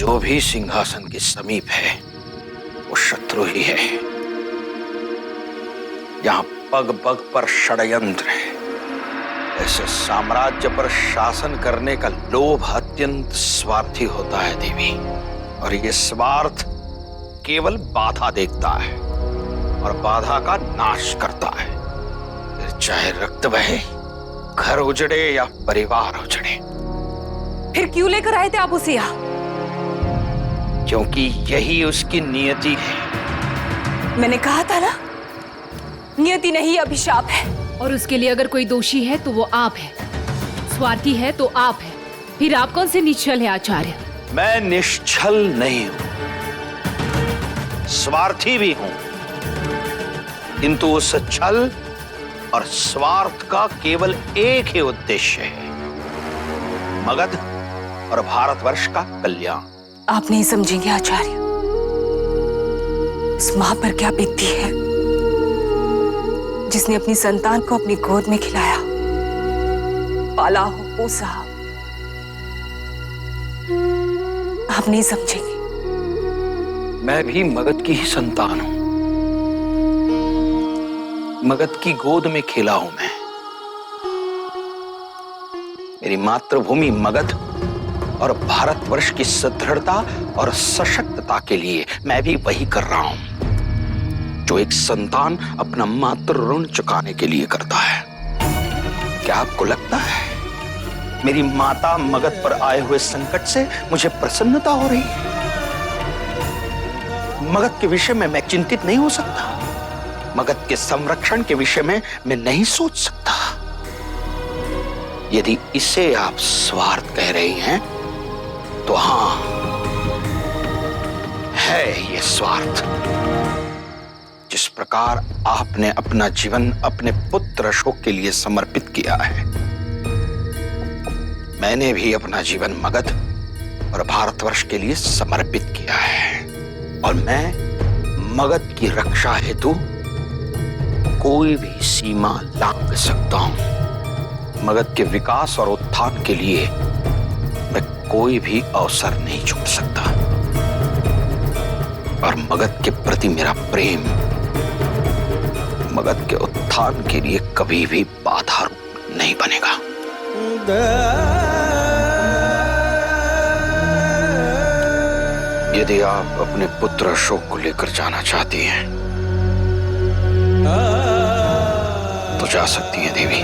जो भी सिंहासन के समीप है वो शत्रु ही है। यहाँ पग पग पर षड्यंत्र है। ऐसे साम्राज्य पर शासन करने का लोभ अत्यंत स्वार्थी होता है देवी, और ये स्वार्थ केवल बाधा देखता है और बाधा का नाश करता है। फिर चाहे रक्त बहे, घर उजड़े या परिवार उजड़े। फिर क्यों लेकर आए थे आप उसे यहाँ? क्योंकि यही उसकी नियति है। मैंने कहा था ना, नियति नहीं अभिशाप है। और उसके लिए अगर कोई दोषी है तो वो आप है, स्वार्थी है तो आप है। फिर आप कौन से निश्चल है आचार्य? मैं निश्चल नहीं हूं, स्वार्थी भी हूं, किंतु उस छल और स्वार्थ का केवल एक ही उद्देश्य है, मगध और भारतवर्ष का कल्याण। आप नहीं समझेंगे आचार्य, उस मां पर क्या बीतती है जिसने अपनी संतान को अपनी गोद में खिलाया, पाला हो, पोसा। आप नहीं समझेंगे। मैं भी मगध की ही संतान हूं, मगध की गोद में खेला हूं मैं। मेरी मातृभूमि मगध और भारतवर्ष की सुदृढ़ता और सशक्तता के लिए मैं भी वही कर रहा हूं जो एक संतान अपना मातृ ऋण चुकाने के लिए करता है। क्या आपको लगता है मेरी माता मगध पर आए हुए संकट से मुझे प्रसन्नता हो रही है? मगध के विषय में मैं चिंतित नहीं हो सकता? मगध के संरक्षण के विषय में मैं नहीं सोच सकता? यदि इसे आप स्वार्थ कह रही हैं तो हां, है ये स्वार्थ। जिस प्रकार आपने अपना जीवन अपने पुत्र अशोक के लिए समर्पित किया है, मैंने भी अपना जीवन मगध और भारतवर्ष के लिए समर्पित किया है। और मैं मगध की रक्षा हेतु कोई भी सीमा लांघ सकता हूं। मगध के विकास और उत्थान के लिए मैं कोई भी अवसर नहीं छोड़ सकता, और मगध के प्रति मेरा प्रेम मगध के उत्थान के लिए कभी भी बाधा नहीं बनेगा। यदि आप अपने पुत्र अशोक को लेकर जाना चाहती हैं तो जा सकती हैं देवी,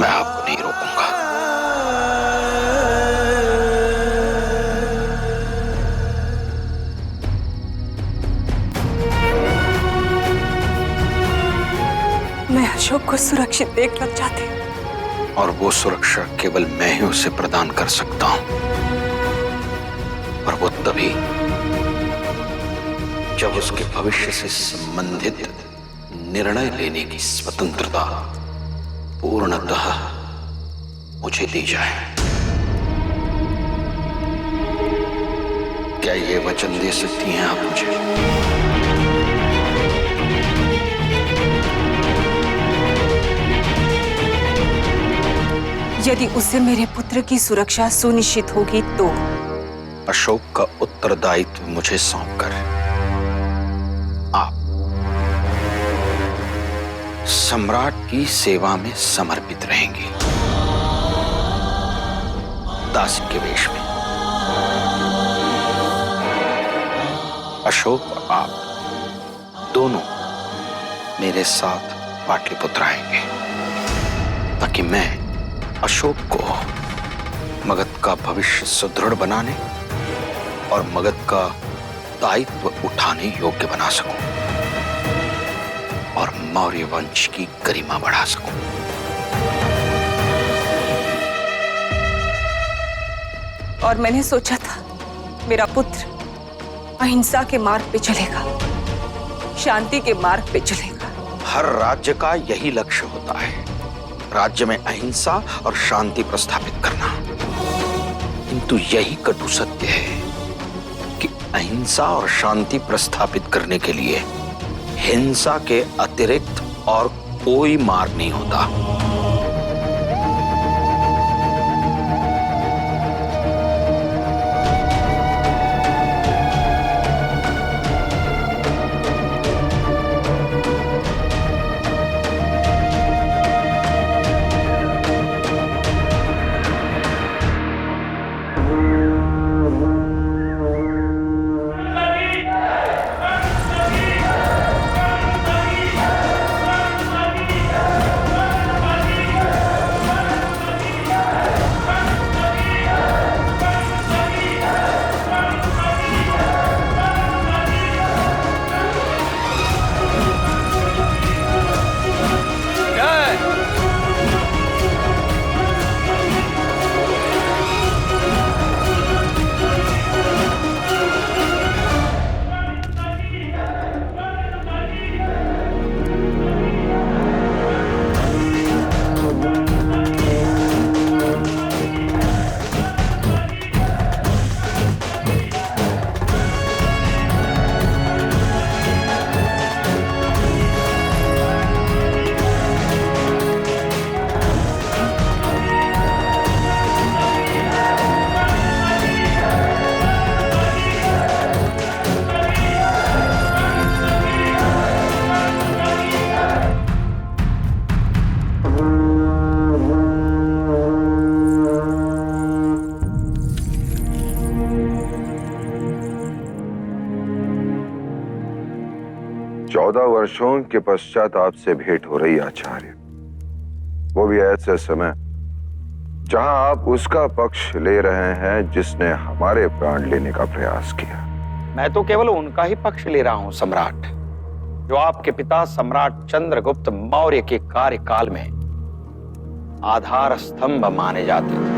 मैं आपको नहीं रोकूंगा। मैं अशोक को सुरक्षित देखना चाहती हूँ, और वो सुरक्षा केवल मैं ही उसे प्रदान कर सकता हूं, और वो तभी जब उसके भविष्य से संबंधित निर्णय लेने की स्वतंत्रता पूर्णतः मुझे दी जाए। क्या ये वचन दे सकती हैं आप मुझे? यदि उससे मेरे पुत्र की सुरक्षा सुनिश्चित होगी तो। अशोक का उत्तरदायित्व मुझे सौंपकर आप सम्राट की सेवा में समर्पित रहेंगे, दासी के वेश में। अशोक और आप दोनों मेरे साथ पाटलिपुत्र आएंगे, ताकि मैं अशोक को मगध का भविष्य सुदृढ़ बनाने और मगध का दायित्व उठाने योग्य बना सकूं, और मौर्य वंश की गरिमा बढ़ा सकूं। और मैंने सोचा था मेरा पुत्र अहिंसा के मार्ग पे चलेगा, शांति के मार्ग पे चलेगा। हर राज्य का यही लक्ष्य होता है, राज्य में अहिंसा और शांति प्रस्थापित करना। किंतु यही कटु सत्य है कि अहिंसा और शांति प्रस्थापित करने के लिए हिंसा के अतिरिक्त और कोई मार्ग नहीं होता। 14 वर्षों के पश्चात आपसे भेंट हो रही आचार्य, वो भी ऐसे समय जहां आप उसका पक्ष ले रहे हैं जिसने हमारे प्राण लेने का प्रयास किया। मैं तो केवल उनका ही पक्ष ले रहा हूं सम्राट, जो आपके पिता सम्राट चंद्रगुप्त मौर्य के कार्यकाल में आधार स्तंभ माने जाते थे,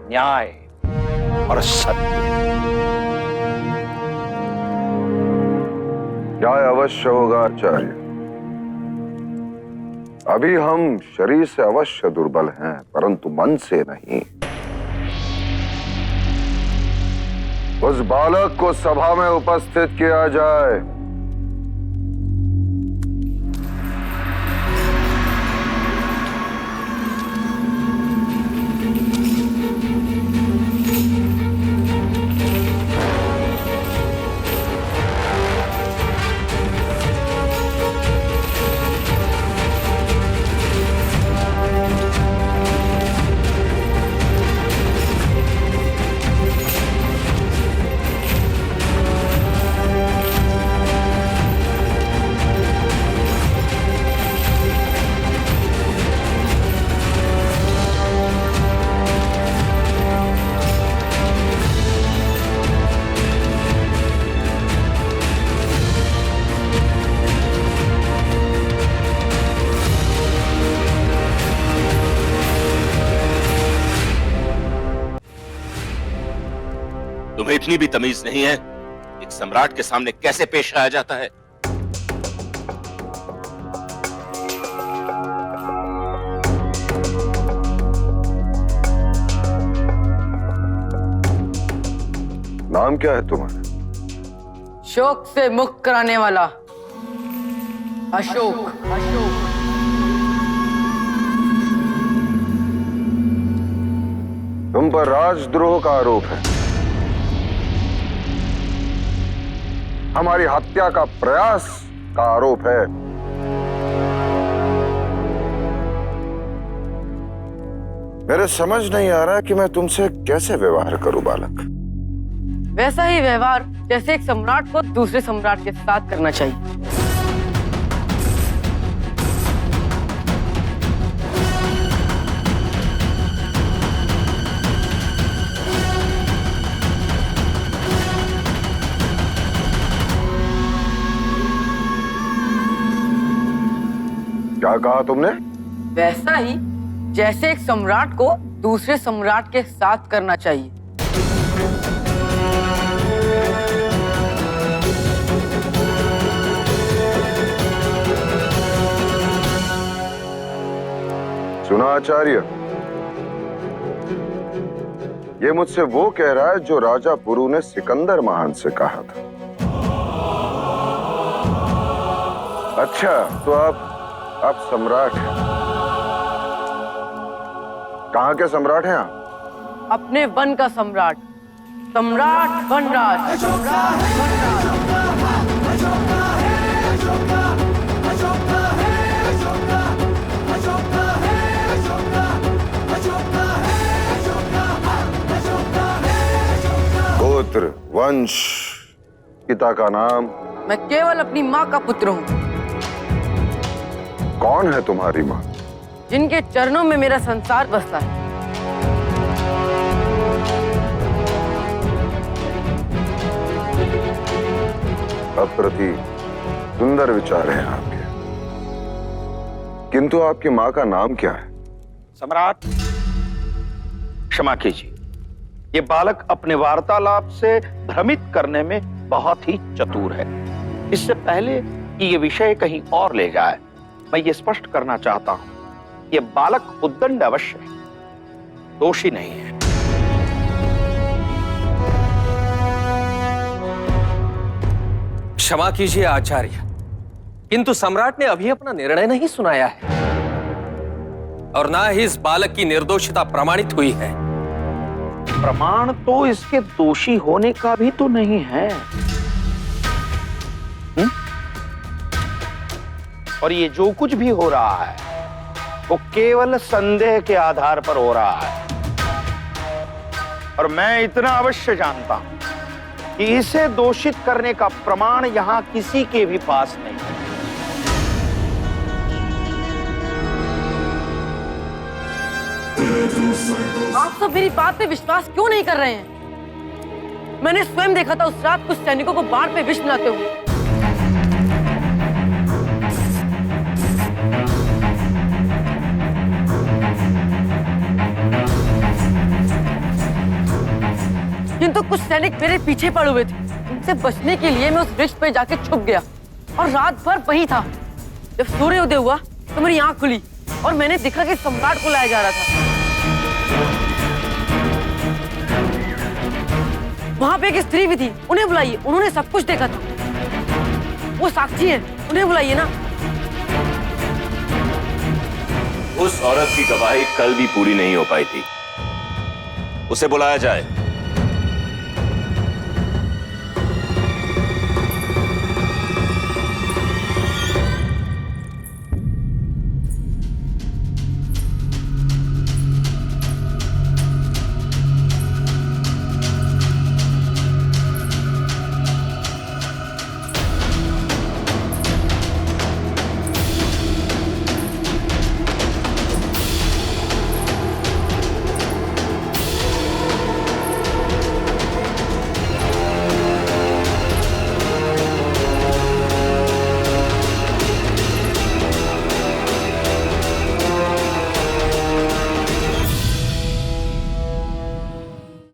न्याय और सत्य। न्याय अवश्य होगा आचार्य। अभी हम शरीर से अवश्य दुर्बल हैं, परंतु मन से नहीं। उस बालक को सभा में उपस्थित किया जाए। तुम्हें इतनी भी तमीज नहीं है एक सम्राट के सामने कैसे पेश आया जाता है? नाम क्या है तुम्हारा? शोक से मुक्त कराने वाला अशोक। अशोक तुम पर राजद्रोह का आरोप है, हमारी हत्या का प्रयास का आरोप है। मेरे समझ नहीं आ रहा कि मैं तुमसे कैसे व्यवहार करूं बालक। वैसा ही व्यवहार जैसे एक सम्राट को दूसरे सम्राट के साथ करना चाहिए। क्या कहा तुमने? वैसा ही जैसे एक सम्राट को दूसरे सम्राट के साथ करना चाहिए। सुना आचार्य, ये मुझसे वो कह रहा है जो राजा पुरु ने सिकंदर महान से कहा था। अच्छा, तो आप सम्राट हैं। कहाँ के सम्राट हैं आप? अपने वन का सम्राट, सम्राट वनराज। गोत्र, वंश, पिता का नाम? मैं केवल अपनी माँ का पुत्र हूँ। कौन है तुम्हारी माँ? जिनके चरणों में मेरा संसार बसता है। अप्रति सुंदर विचार हैं आपके, किंतु आपकी माँ का नाम क्या है? सम्राट, क्षमा कीजिए, ये बालक अपने वार्तालाप से भ्रमित करने में बहुत ही चतुर है। इससे पहले कि ये विषय कहीं और ले जाए, मैं ये स्पष्ट करना चाहता हूं, ये बालक उद्दंड अवश्य है, दोषी नहीं है। क्षमा कीजिए आचार्य, किंतु सम्राट ने अभी अपना निर्णय नहीं सुनाया है और ना ही इस बालक की निर्दोषिता प्रमाणित हुई है। प्रमाण तो इसके दोषी होने का भी तो नहीं है। और ये जो कुछ भी हो रहा है वो केवल संदेह के आधार पर हो रहा है। और मैं इतना अवश्य जानता हूं कि इसे दोषित करने का प्रमाण यहां किसी के भी पास नहीं है। आप सब मेरी बात पे विश्वास क्यों नहीं कर रहे हैं? मैंने स्वयं देखा था उस रात कुछ सैनिकों को बाढ़ पे विष मिलाते हुए। किंतु कुछ सैनिक मेरे पीछे पड़े हुए थे। उनसे बचने के लिए मैं उस वृक्ष पे जाके छुप गया और रात भर वहीं था। जब सूर्योदय हुआ तो मेरी आंख खुली और मैंने देखा कि सम्राट को लाया जा रहा था। वहां पे एक स्त्री भी थी, उन्हें बुलाइए, उन्होंने सब कुछ देखा था। वो साक्षी हैं, उन्हें बुलाइए ना। उस औरत की गवाही कल भी पूरी नहीं हो पाई थी, उसे बुलाया जाए।